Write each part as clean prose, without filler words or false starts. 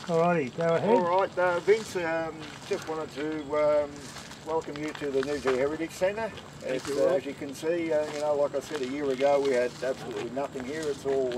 Alrighty, go ahead. Alright, Vince, just wanted to welcome you to the Noojee Heritage Centre. As you can see, you know, like I said a year ago, we had absolutely nothing here. It's all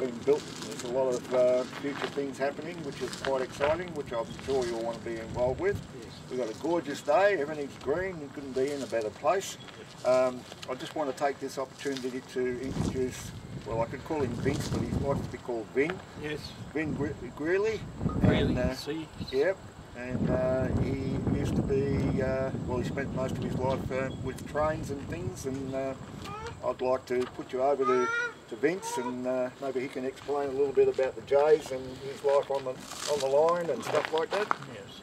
been built. There's a lot of future things happening, which is quite exciting, which I'm sure you'll want to be involved with. Yes. We've got a gorgeous day, everything's green, you couldn't be in a better place. I just want to take this opportunity to introduce, well, I could call him Vince, but he likes to be called Vin. Yes. Vin Creely. See. Yep. And he used to be, well, he spent most of his life with trains and things, and I'd like to put you over to Vince, and maybe he can explain a little bit about the Jays and his life on the line and stuff like that. Yes.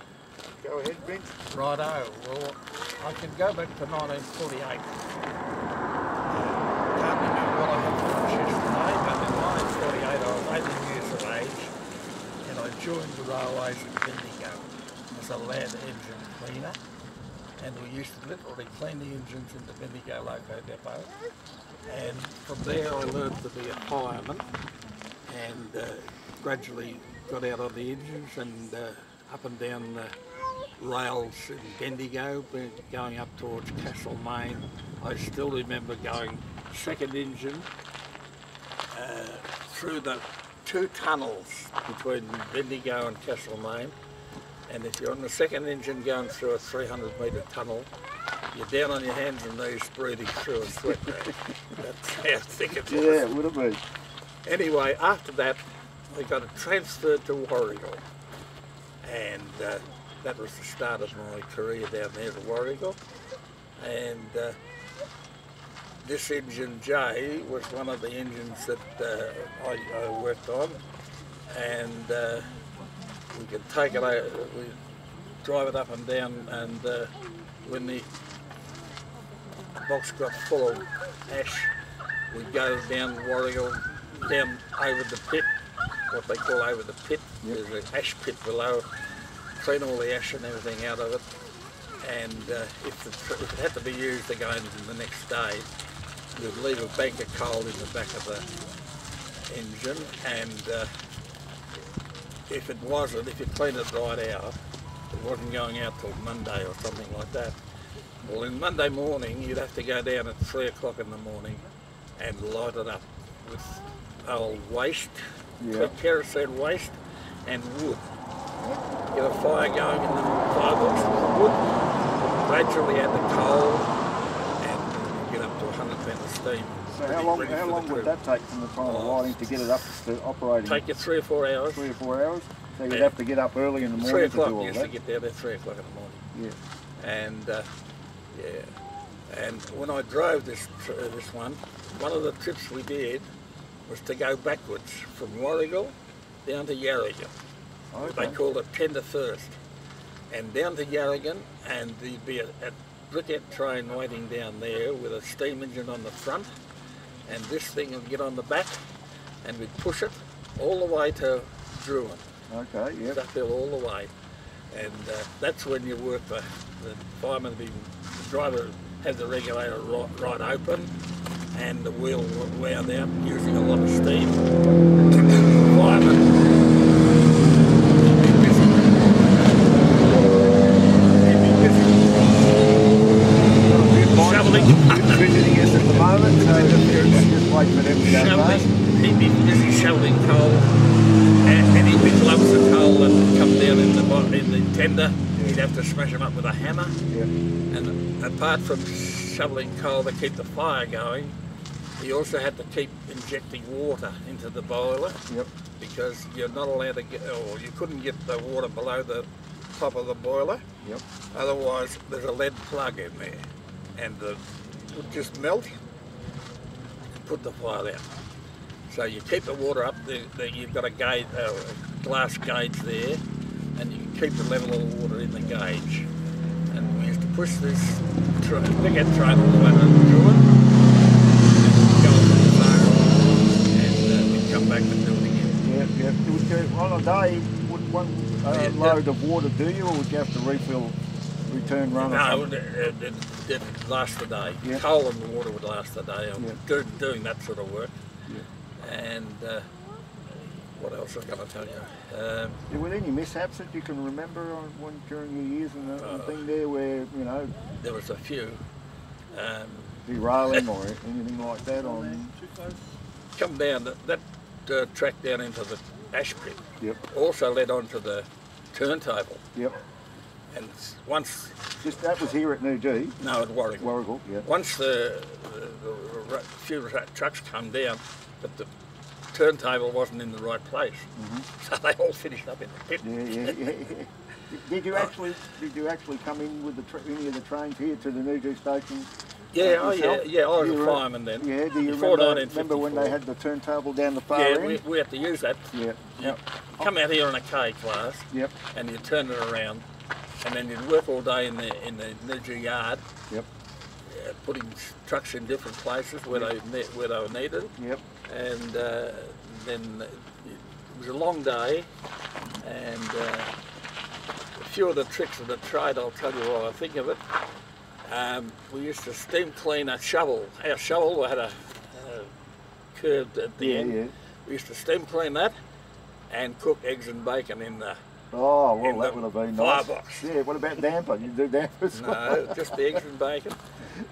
Go ahead, Vince. Righto. Well, I can go back to 1948. Can't remember what I had for lunch yesterday, but in 1948 I was 18 years of age, and I joined the railways at Bendigo as a lad engine cleaner, and we used to literally clean the engines in the Bendigo Loco Depot. And from there I learned to be a fireman, and gradually got out on the engines and up and down the rails in Bendigo, going up towards Castlemaine. I still remember going second engine through the two tunnels between Bendigo and Castlemaine, and if you're on the second engine going through a 300-metre tunnel, you're down on your hands and knees breathing through a sweat rag. That's how thick it was. Yeah, it would have been. Anyway, after that, I got transferred to Warragul, and that was the start of my career down there at Warragul. And this engine J was one of the engines that I worked on, and we could take it out, we drive it up and down, and when the box got full of ash, we'd go down Warragul, down over the pit, what they call over the pit. Yep. There's an ash pit below, clean all the ash and everything out of it, and if it had to be used again the next day, we'd leave a bank of coal in the back of the engine, and if you cleaned it right out, it wasn't going out till Monday or something like that. Well, in Monday morning, you'd have to go down at 3 o'clock in the morning and light it up with old waste, kerosene waste, and wood. Get a fire going in the firebox with wood, gradually add the coal, and get up to 100 men of steam. So how long would that take from the time of lighting to get it up to operating? Take you 3 or 4 hours. 3 or 4 hours? So you'd have to get up early in the morning 3 to do o'clock, all you used that? to get down there 3 o'clock in the morning. Yeah. And and when I drove this one of the trips we did was to go backwards from Warragul down to Yarragon. Okay. They called it tender first, and down to Yarragon, and there'd be a briquette train waiting down there with a steam engine on the front, and this thing would get on the back, and we'd push it all the way to Druin. Okay, yeah. Uphill all the way, and that's when you work the fireman, the driver had the regulator right open, and the wheel wound out using a lot of steam. The fireman visiting us at the moment, so just wait for them to go past. He'd be busy shoveling coal, and any big lumps of coal that would come down in the tender, he'd have to smash them up with a hammer. Yeah. And apart from shoveling coal to keep the fire going, he also had to keep injecting water into the boiler. Yep. Because you're not allowed to get, or you couldn't get the water below the top of the boiler. Yep. Otherwise, there's a lead plug in there, and it would just melt and put the fire out. So you keep the water up. You've got a gauge, glass gauge there, and you can keep the level of the water in the gauge. And we used to push this briquette train all the way to Druin, and go on the fire, and we'd come back and do it again. Yeah. On a day, would one load of water do you, or would you have to refill, return run? No, it'd last a day. Yeah. Coal and water would last a day. Yeah. Doing that sort of work. Yeah. And what else was I going to tell you? Were there any mishaps that you can remember during your years and thing there where, you know... There was a few. Derailing or anything like that on... Come down, that track down into the ash pit. Yep. Also led on to the turntable. Yep. And once... That was here at Noojee? No, at Warrigal. Warrigal, yeah. Once the few trucks come down, but the turntable wasn't in the right place, so they all finished up in the pit. Yeah. Did you actually come in with any of the trains here to the Noojee station? Yeah, I was a fireman then. Yeah, do you remember when they had the turntable down the far end? Yeah, we had to use that. Yeah. Yep. Come out here in a K class. Yep. And you turn it around, and then you'd work all day in the Noojee yard. Yep. Putting trucks in different places where they were needed. Yep. And then it was a long day, and a few of the tricks of the trade, I'll tell you while I think of it. We used to steam clean a shovel. Our shovel had a curved at the end. Yeah. We used to steam clean that and cook eggs and bacon in the Oh, well, that would have been nice. Firebox. Yeah, what about damper? You do dampers? No, just the eggs and bacon.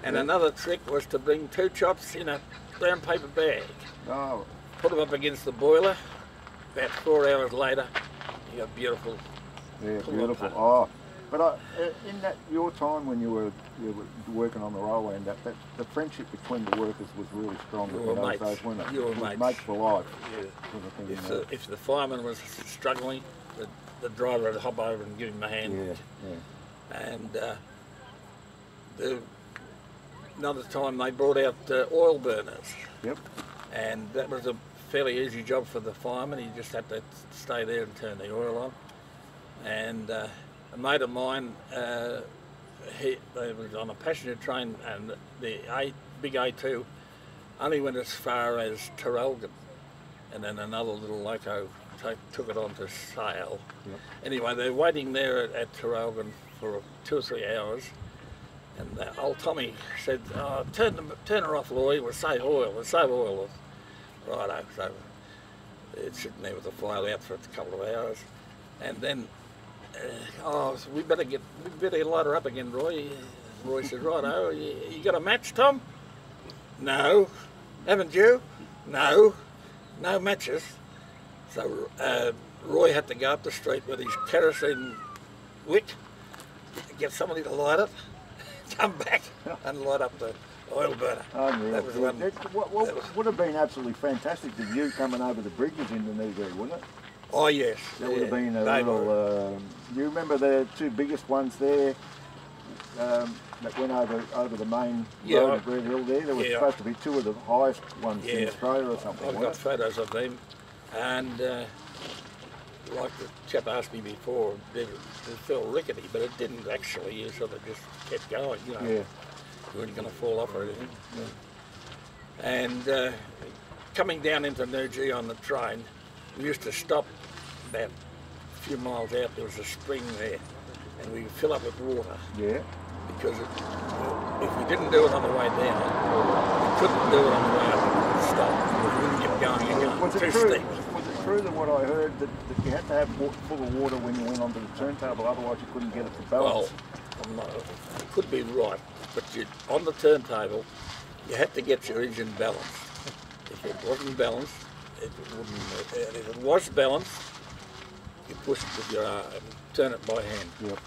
And another trick was to bring 2 chops in a brown paper bag. Oh. Put them up against the boiler. About 4 hours later, you got beautiful. Yeah, beautiful. Oh, but in your time when you were working on the railway, and that the friendship between the workers was really strong. You were mates. Wasn't it? You were mates. Mates for life. Yeah. If the fireman was struggling, the driver would hop over and give him a hand. Yeah. And another time they brought out oil burners. Yep. And that was a fairly easy job for the fireman. He just had to stay there and turn the oil on. And a mate of mine, he was on a passenger train, and the big A2 only went as far as Traralgon, and then another little loco took it on to Sale. Yep. Anyway, they're waiting there at Traralgon for 2 or 3 hours, and old Tommy said, "Oh, turn her off, Lloyd. We'll save oil. We'll save oil." Righto. So it's sitting there with the fire out for a couple of hours, and then so we better light her up again, Roy. Roy says, "Righto. You got a match, Tom?" "No." "Haven't you?" "No. No matches." So Roy had to go up the street with his kerosene wick, get somebody to light it, come back and light up the oil burner. Unreal. That was what would have been absolutely fantastic with you coming over the bridges into Noojee, wouldn't it? Oh yes. That would have been a little... you remember the 2 biggest ones there that went over the main road at Red Hill there? There were supposed to be 2 of the highest ones in Australia or something. I've got photos of them. And like the chap asked me before, it felt rickety, but it didn't actually. You sort of just kept going, you know. Yeah. You weren't going to fall off or anything. Yeah. And coming down into Noojee on the train, we used to stop about a few miles out. There was a spring there, and we would fill up with water. Yeah. Because if we didn't do it on the way down, we couldn't do it on the way up. Stop. We wouldn't get going again. Was it true that what I heard that you had to have full of water when you went onto the turntable, otherwise you couldn't get it to balance? Well, it could be right, but on the turntable, you had to get your engine balanced. If it wasn't balanced, it wouldn't. And if it was balanced, you push it with your arm, turn it by hand. Yep.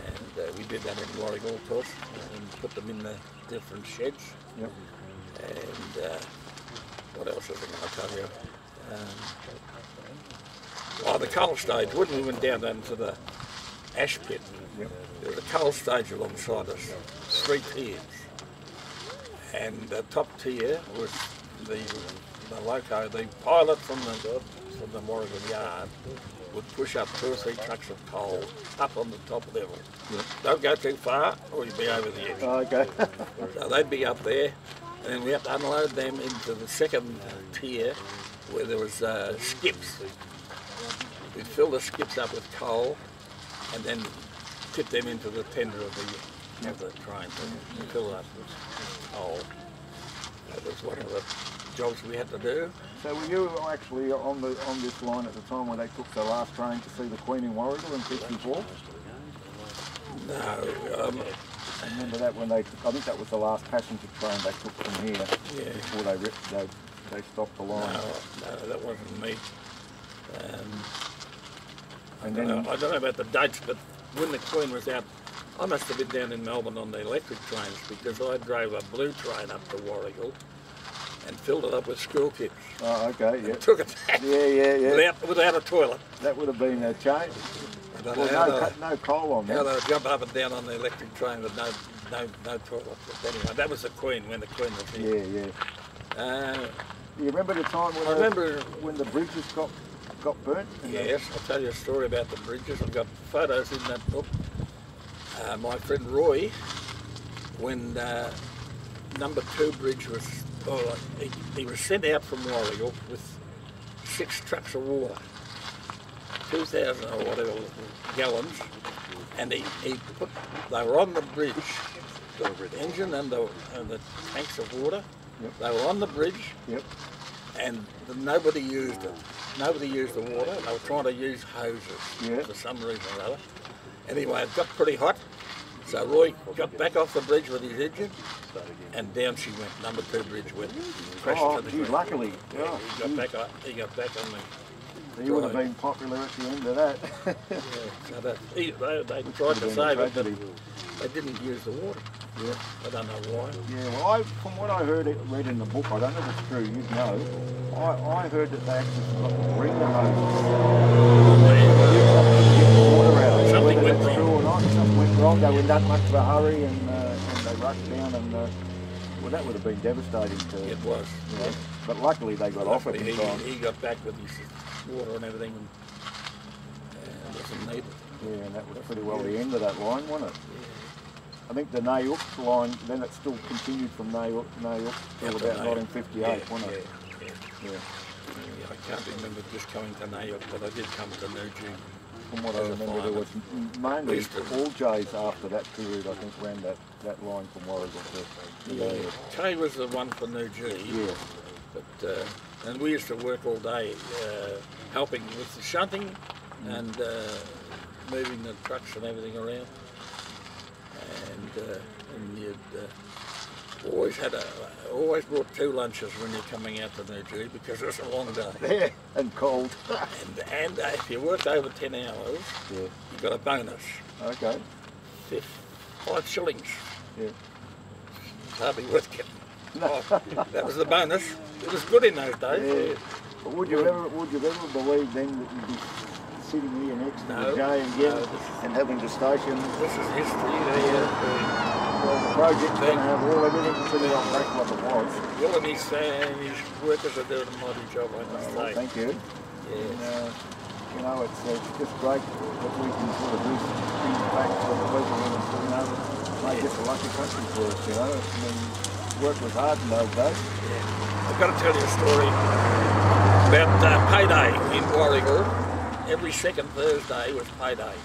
And we did that in Warrigal, of course, and put them in the different sheds. Yep. And what else was I going to tell you? The coal stage. When we went down into the ash pit, there was a coal stage alongside us, 3 tiers. And the top tier was the loco. The pilot from the Warrigal yard would push up 2 or 3 trucks of coal up on the top level. Yep. Don't go too far or you'll be over the edge. Oh, okay. So they'd be up there, and then we had to unload them into the 2nd tier where there was skips. We'd fill the skips up with coal and then tip them into the tender of the train and fill it up with coal. That was one of the jobs we had to do. So were you actually on this line at the time when they took the last train to see the Queen in Warragul in '54? No, I remember that when I think that was the last passenger train they took from here before they stopped the line. No, that wasn't me. And then I don't know about the dates, but when the Queen was out, I must have been down in Melbourne on the electric trains because I drove a blue train up to Warragul and filled it up with school kids. Oh, okay, yeah. Took it back. Yeah. Without a toilet. That would have been a change. Well, no coal on how that. they jump up and down on the electric train with no toilet. But anyway, that was the Queen when the Queen was here. Yeah. You remember the time when the bridges got burnt? Yes, I'll tell you a story about the bridges. I've got photos in that book. My friend Roy, when number 2 bridge was, he was sent out from Warragul with 6 trucks of water, 2,000 or whatever gallons, and they were on the bridge, the engine and the tanks of water. Yep. They were on the bridge, Yep. and nobody used it. Nobody used the water. They were trying to use hoses for some reason or other. Anyway, it got pretty hot, so Roy got back off the bridge with his engine, and down she went. Number 2 bridge went. Crashed to the ground. Luckily. Yeah, he got back on the. He would have been popular at the end of that. So that they tried to save it, but they didn't use the water. Yeah. I don't know why. Yeah, well, from what I read in the book, I don't know if it's true, you'd know, I heard that they actually forgot to bring the hoses. Something went wrong. True or not, something went wrong. They were in that much of a hurry and they rushed down and, well, that would have been devastating to... It was. You know, but luckily they got off it in time. He got back with his water and everything and wasn't needed. Yeah, and that was pretty well the end of that line, wasn't it? Yeah. I think the Noojee line, then it still continued from Noojee till about 1958, wasn't it? Yeah. I can't remember just coming to Noojee, but I did come to Noojee. From what I remember, there was mainly all Jays after that period, I think, ran that line from Warragul to Noojee. Kay was the one for Noojee. Yeah. But, and we used to work all day helping with the shunting and moving the trucks and everything around. And you'd always brought 2 lunches when you're coming out to Noojee because it was a long day. Yeah, and cold. and if you worked over 10 hours, you got a bonus. Okay. 5 shillings. Yeah. It's hardly worth getting. That was the bonus. It was good in those days. Yeah. But would you ever believe then that you'd be sitting here next to the J again and having the station? This is history. Well, the project's going to have everything pretty well back like it was. Will and his workers are doing a mighty job, I must say. Thank you. Yeah. And, you know, it's just great that we can sort of do things back for the people and, make this a lucky country for us, you know. I mean, work was hard in those days. Yeah. I've got to tell you a story about payday in Warragul. Every second Thursday was payday.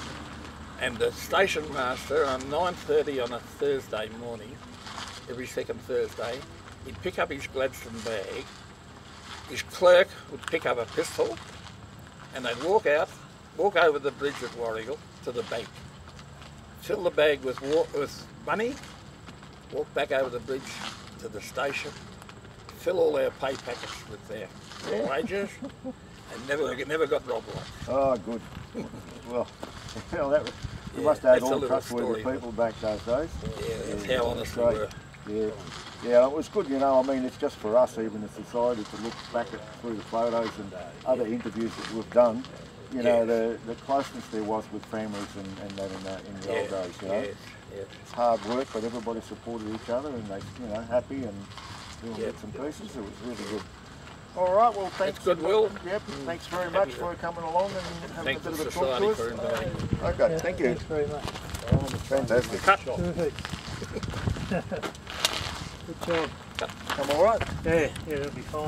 And the station master on 9:30 on a Thursday morning, every second Thursday, he'd pick up his Gladstone bag, his clerk would pick up a pistol, and they'd walk over the bridge at Warragul to the bank, fill the bag with money, walk back over the bridge to the station, fill all their pay packets with their wages, and never got robbed once. Oh, good. Well, you must have had all trustworthy people back those days. Yeah, that's how honest we were. Yeah, it was good, you know. I mean, it's just for us, even as society, to look back through the photos and other interviews that we've done. You know, the closeness there was with families and that in the old days. You know, it's hard work, but everybody supported each other, and they, you know, happy and doing bits and pieces. It was really good. All right, well, thanks. It's goodwill. Yep, thanks very much for coming along and having a bit of a talk to us. Okay, thank you. Thanks very much. Fantastic. Cut. Good job. Come all right? Yeah, it'll be fine.